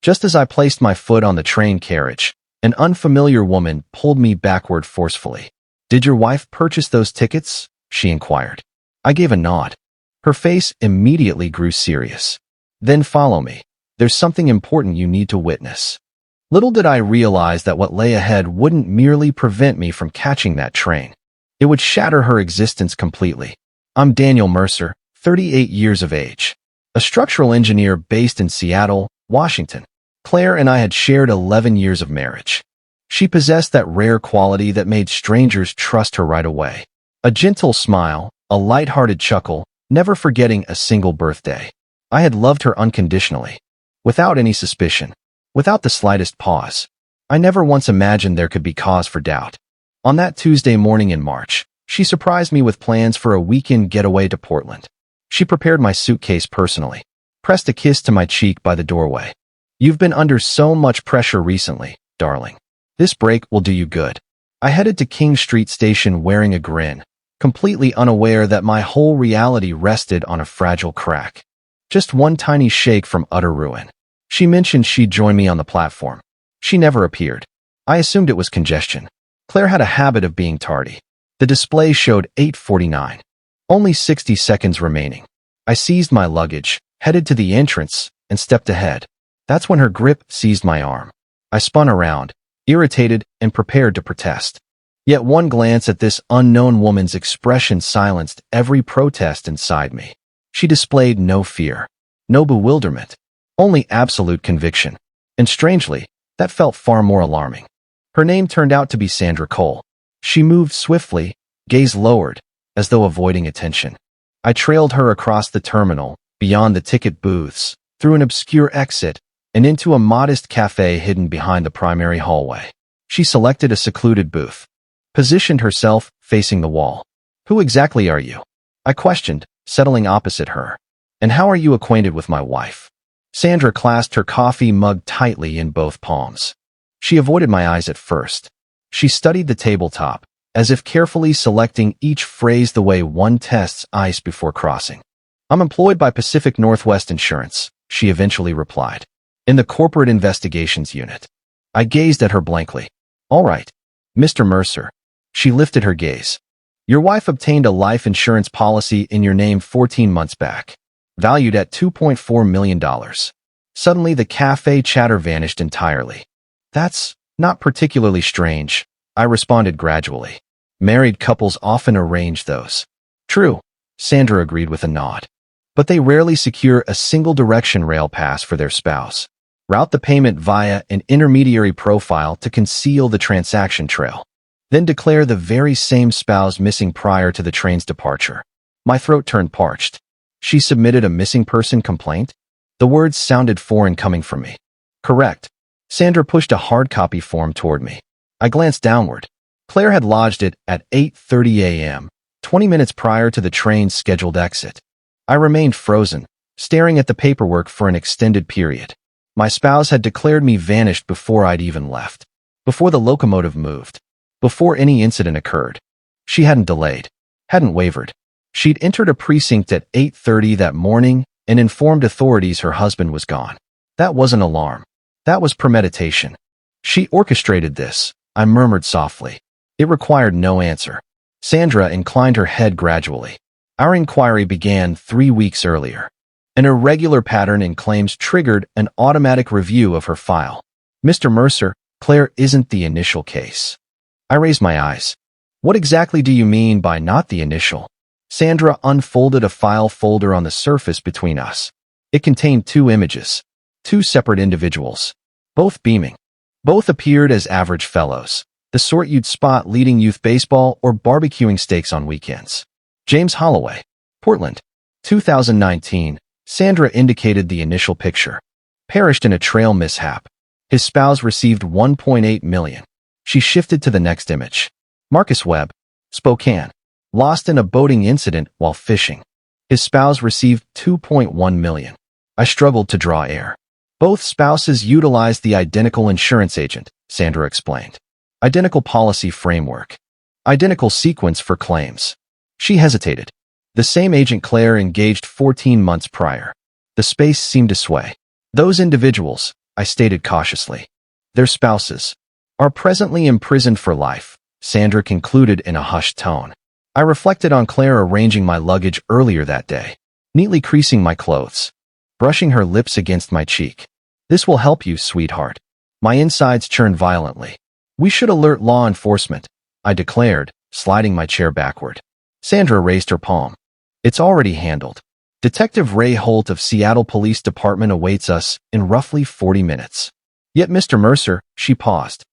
Just as I placed my foot on the train carriage, an unfamiliar woman pulled me backward forcefully. "Did your wife purchase those tickets?" she inquired. I gave a nod. Her face immediately grew serious. "Then follow me. There's something important you need to witness." Little did I realize that what lay ahead wouldn't merely prevent me from catching that train. It would shatter her existence completely. I'm Daniel Mercer, 38 years of age, a structural engineer based in Seattle, Washington. Claire and I had shared 11 years of marriage. She possessed that rare quality that made strangers trust her right away. A gentle smile, a light-hearted chuckle, never forgetting a single birthday. I had loved her unconditionally, without any suspicion, without the slightest pause. I never once imagined there could be cause for doubt. On that Tuesday morning in March, she surprised me with plans for a weekend getaway to Portland. She prepared my suitcase personally, pressed a kiss to my cheek by the doorway. "You've been under so much pressure recently, darling. This break will do you good." I headed to King Street Station wearing a grin, completely unaware that my whole reality rested on a fragile crack. Just one tiny shake from utter ruin. She mentioned she'd join me on the platform. She never appeared. I assumed it was congestion. Claire had a habit of being tardy. The display showed 8:49. Only 60 seconds remaining. I seized my luggage, headed to the entrance, and stepped ahead. That's when her grip seized my arm. I spun around, irritated and prepared to protest. Yet one glance at this unknown woman's expression silenced every protest inside me. She displayed no fear, no bewilderment, only absolute conviction. And strangely, that felt far more alarming. Her name turned out to be Sandra Cole. She moved swiftly, gaze lowered, as though avoiding attention. I trailed her across the terminal, beyond the ticket booths, through an obscure exit, and into a modest cafe hidden behind the primary hallway. She selected a secluded booth, positioned herself facing the wall. "Who exactly are you?" I questioned, settling opposite her. "And how are you acquainted with my wife?" Sandra clasped her coffee mug tightly in both palms. She avoided my eyes at first. She studied the tabletop, as if carefully selecting each phrase the way one tests ice before crossing. "I'm employed by Pacific Northwest Insurance," she eventually replied, "in the Corporate Investigations Unit." I gazed at her blankly. "All right, Mr. Mercer." She lifted her gaze. "Your wife obtained a life insurance policy in your name 14 months back, valued at $2.4 million. Suddenly, the cafe chatter vanished entirely. "That's not particularly strange," I responded gradually. "Married couples often arrange those." "True," Sandra agreed with a nod. "But they rarely secure a single-direction rail pass for their spouse. Route the payment via an intermediary profile to conceal the transaction trail. Then declare the very same spouse missing prior to the train's departure." My throat turned parched. "She submitted a missing person complaint?" The words sounded foreign coming from me. "Correct." Sandra pushed a hard copy form toward me. I glanced downward. Claire had lodged it at 8:30 a.m., 20 minutes prior to the train's scheduled exit. I remained frozen, staring at the paperwork for an extended period. My spouse had declared me vanished before I'd even left, before the locomotive moved, before any incident occurred. She hadn't delayed, hadn't wavered. She'd entered a precinct at 8:30 that morning and informed authorities her husband was gone. That wasn't alarm. That was premeditation. "She orchestrated this," I murmured softly. It required no answer. Sandra inclined her head gradually. "Our inquiry began 3 weeks earlier. An irregular pattern in claims triggered an automatic review of her file. Mr. Mercer, Claire isn't the initial case." I raised my eyes. "What exactly do you mean by not the initial?" Sandra unfolded a file folder on the surface between us. It contained 2 images, 2 separate individuals, both beaming. Both appeared as average fellows, the sort you'd spot leading youth baseball or barbecuing steaks on weekends. James Holloway, Portland, 2019. Sandra indicated the initial picture. Perished in a trail mishap. His spouse received $1.8 million. She shifted to the next image. Marcus Webb, Spokane. Lost in a boating incident while fishing. His spouse received $2.1 million. I struggled to draw air. Both spouses utilized the identical insurance agent, Sandra explained. Identical policy framework. Identical sequence for claims. She hesitated. The same agent Claire engaged 14 months prior. The space seemed to sway. "Those individuals," I stated cautiously. Their spouses are presently imprisoned for life, Sandra concluded in a hushed tone. I reflected on Claire arranging my luggage earlier that day, neatly creasing my clothes, brushing her lips against my cheek. This will help you, sweetheart. My insides churned violently. We should alert law enforcement, I declared, sliding my chair backward. Sandra raised her palm. It's already handled. Detective Ray Holt of Seattle Police Department awaits us in roughly 40 minutes. Yet, Mr. Mercer, she paused.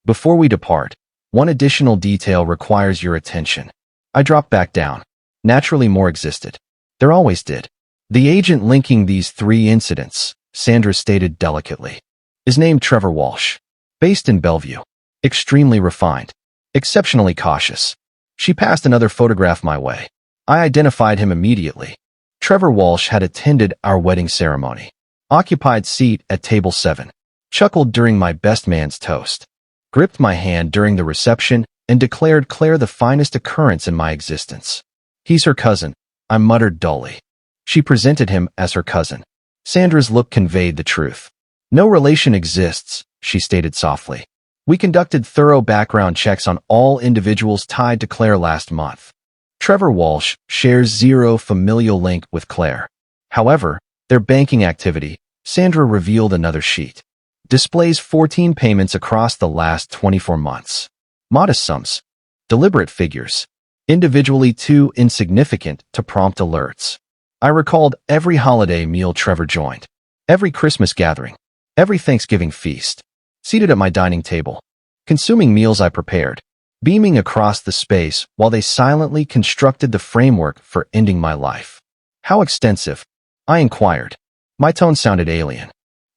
Before we depart, one additional detail requires your attention. I dropped back down. Naturally, more existed. There always did. The agent linking these 3 incidents, Sandra stated delicately, is named Trevor Walsh. Based in Bellevue. Extremely refined. Exceptionally cautious. She passed another photograph my way. I identified him immediately. Trevor Walsh had attended our wedding ceremony. Occupied seat at table 7. Chuckled during my best man's toast. Gripped my hand during the reception and declared Claire the finest occurrence in my existence. He's her cousin, I muttered dully. She presented him as her cousin. Sandra's look conveyed the truth. No relation exists, she stated softly. We conducted thorough background checks on all individuals tied to Claire last month. Trevor Walsh shares zero familial link with Claire. However, their banking activity, Sandra revealed another sheet, displays 14 payments across the last 24 months. Modest sums. Deliberate figures. Individually too insignificant to prompt alerts. I recalled every holiday meal Trevor joined. Every Christmas gathering. Every Thanksgiving feast. Seated at my dining table. Consuming meals I prepared. Beaming across the space while they silently constructed the framework for ending my life. How extensive? I inquired. My tone sounded alien.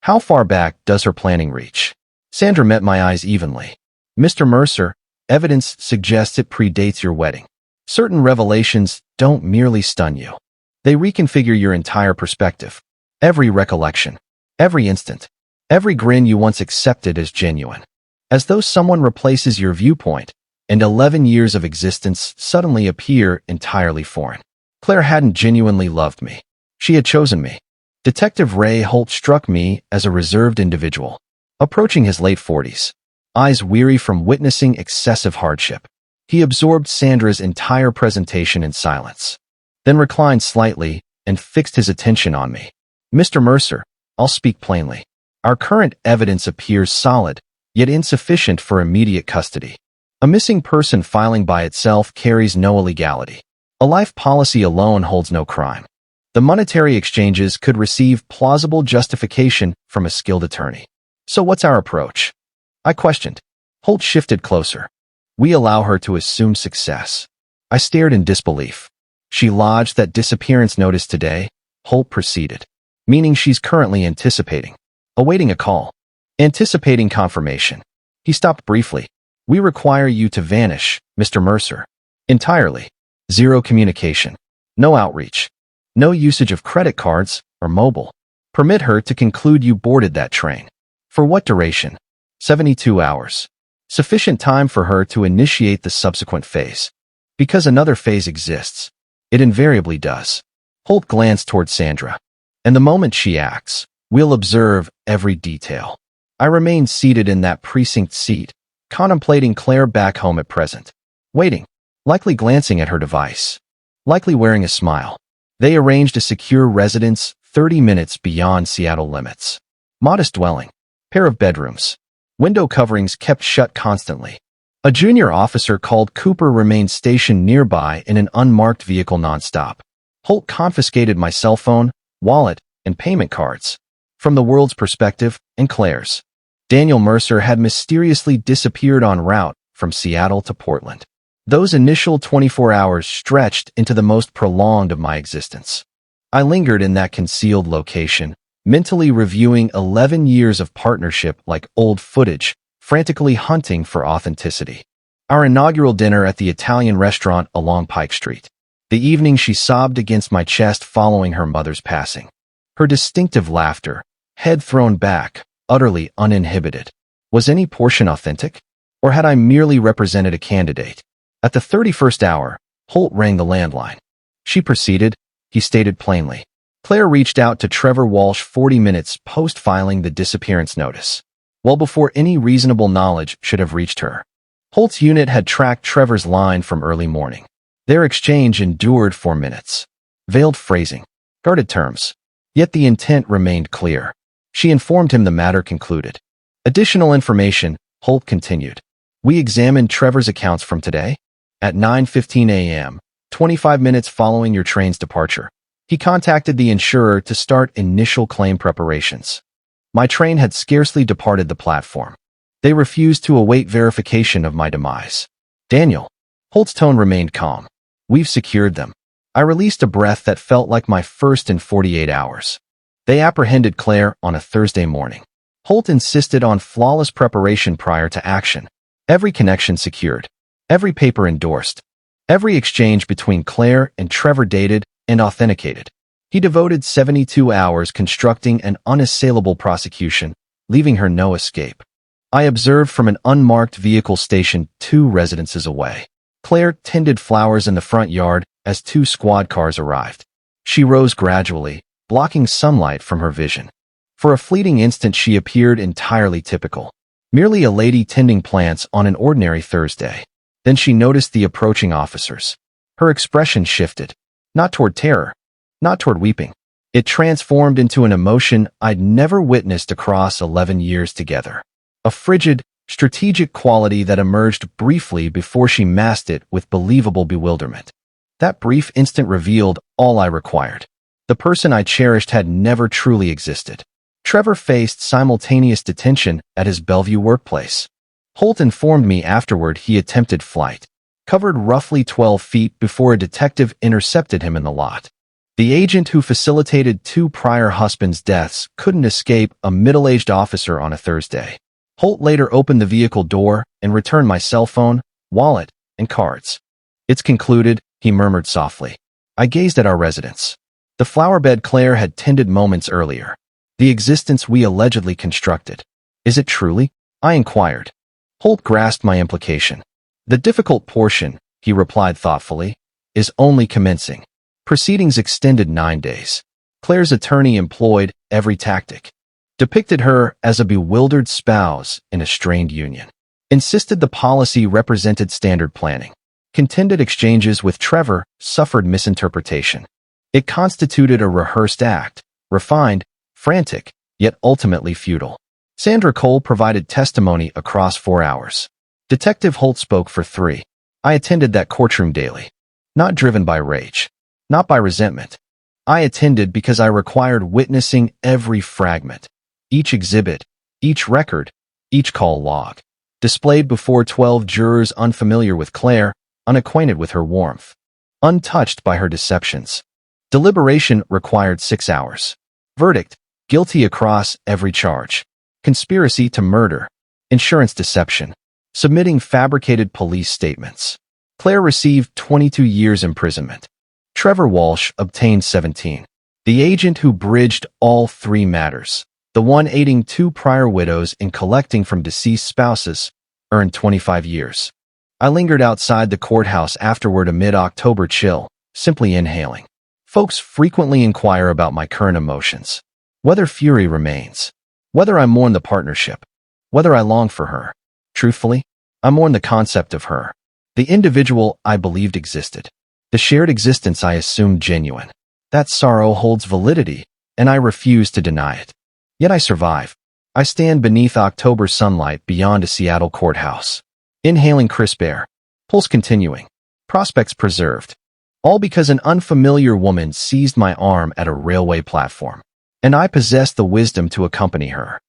How far back does her planning reach? Sandra met my eyes evenly. Mr. Mercer, evidence suggests it predates your wedding. Certain revelations don't merely stun you. They reconfigure your entire perspective. Every recollection. Every instant. Every grin you once accepted as genuine. As though someone replaces your viewpoint, and 11 years of existence suddenly appear entirely foreign. Claire hadn't genuinely loved me. She had chosen me. Detective Ray Holt struck me as a reserved individual, approaching his late 40s, eyes weary from witnessing excessive hardship. He absorbed Sandra's entire presentation in silence, then reclined slightly and fixed his attention on me. Mr. Mercer, I'll speak plainly. Our current evidence appears solid, yet insufficient for immediate custody. A missing person filing by itself carries no illegality. A life policy alone holds no crime. The monetary exchanges could receive plausible justification from a skilled attorney. So what's our approach? I questioned. Holt shifted closer. We allow her to assume success. I stared in disbelief. She lodged that disappearance notice today, Holt proceeded. Meaning she's currently anticipating. Awaiting a call. Anticipating confirmation. He stopped briefly. We require you to vanish, Mr. Mercer. Entirely. Zero communication. No outreach. No usage of credit cards or mobile. Permit her to conclude you boarded that train. For what duration? 72 hours. Sufficient time for her to initiate the subsequent phase. Because another phase exists. It invariably does. Holt glanced toward Sandra. And the moment she acts, we'll observe every detail. I remained seated in that precinct seat, contemplating Claire back home at present. Waiting. Likely glancing at her device. Likely wearing a smile. They arranged a secure residence 30 minutes beyond Seattle limits. Modest dwelling. Pair of bedrooms. Window coverings kept shut constantly. A junior officer called Cooper remained stationed nearby in an unmarked vehicle nonstop. Holt confiscated my cell phone, wallet, and payment cards. From the world's perspective, and Claire's. Daniel Mercer had mysteriously disappeared en route from Seattle to Portland. Those initial 24 hours stretched into the most prolonged of my existence. I lingered in that concealed location, mentally reviewing 11 years of partnership like old footage, frantically hunting for authenticity. Our inaugural dinner at the Italian restaurant along Pike Street. The evening she sobbed against my chest following her mother's passing. Her distinctive laughter, head thrown back, utterly uninhibited. Was any portion authentic? Or had I merely represented a candidate? At the 31st hour, Holt rang the landline. She proceeded, he stated plainly. Claire reached out to Trevor Walsh 40 minutes post-filing the disappearance notice, well before any reasonable knowledge should have reached her. Holt's unit had tracked Trevor's line from early morning. Their exchange endured for minutes. Veiled phrasing, guarded terms. Yet the intent remained clear. She informed him the matter concluded. Additional information, Holt continued. We examined Trevor's accounts from today. At 9:15 a.m., 25 minutes following your train's departure, he contacted the insurer to start initial claim preparations. My train had scarcely departed the platform. They refused to await verification of my demise. Daniel. Holt's tone remained calm. We've secured them. I released a breath that felt like my first in 48 hours. They apprehended Claire on a Thursday morning. Holt insisted on flawless preparation prior to action. Every connection secured. Every paper endorsed. Every exchange between Claire and Trevor dated and authenticated. He devoted 72 hours constructing an unassailable prosecution, leaving her no escape. I observed from an unmarked vehicle stationed 2 residences away. Claire tended flowers in the front yard as 2 squad cars arrived. She rose gradually, blocking sunlight from her vision. For a fleeting instant she appeared entirely typical, merely a lady tending plants on an ordinary Thursday. Then she noticed the approaching officers. Her expression shifted, not toward terror, not toward weeping. It transformed into an emotion I'd never witnessed across 11 years together. A frigid, strategic quality that emerged briefly before she masked it with believable bewilderment. That brief instant revealed all I required. The person I cherished had never truly existed. Trevor faced simultaneous detention at his Bellevue workplace. Holt informed me afterward he attempted flight, covered roughly 12 feet before a detective intercepted him in the lot. The agent who facilitated 2 prior husbands' deaths couldn't escape a middle-aged officer on a Thursday. Holt later opened the vehicle door and returned my cell phone, wallet, and cards. It's concluded, he murmured softly. I gazed at our residence. The flower bed Claire had tended moments earlier. The existence we allegedly constructed. Is it truly? I inquired. Holt grasped my implication. The difficult portion, he replied thoughtfully, is only commencing. Proceedings extended 9 days. Claire's attorney employed every tactic. Depicted her as a bewildered spouse in a strained union. Insisted the policy represented standard planning. Contended exchanges with Trevor suffered misinterpretation. It constituted a rehearsed act, refined, frantic, yet ultimately futile. Sandra Cole provided testimony across 4 hours. Detective Holt spoke for 3. I attended that courtroom daily. Not driven by rage. Not by resentment. I attended because I required witnessing every fragment. Each exhibit, each record, each call log, displayed before 12 jurors unfamiliar with Claire, unacquainted with her warmth, untouched by her deceptions. Deliberation required 6 hours. Verdict, guilty across every charge. Conspiracy to murder, insurance deception, submitting fabricated police statements. Claire received 22 years imprisonment. Trevor Walsh obtained 17. The agent who bridged all 3 matters, the one aiding 2 prior widows in collecting from deceased spouses, earned 25 years. I lingered outside the courthouse afterward amid October chill, simply inhaling. Folks frequently inquire about my current emotions. Whether fury remains. Whether I mourn the partnership. Whether I long for her. Truthfully, I mourn the concept of her. The individual I believed existed. The shared existence I assumed genuine. That sorrow holds validity, and I refuse to deny it. Yet I survive. I stand beneath October sunlight beyond a Seattle courthouse. Inhaling crisp air. Pulse continuing. Prospects preserved. All because an unfamiliar woman seized my arm at a railway platform. And I possessed the wisdom to accompany her.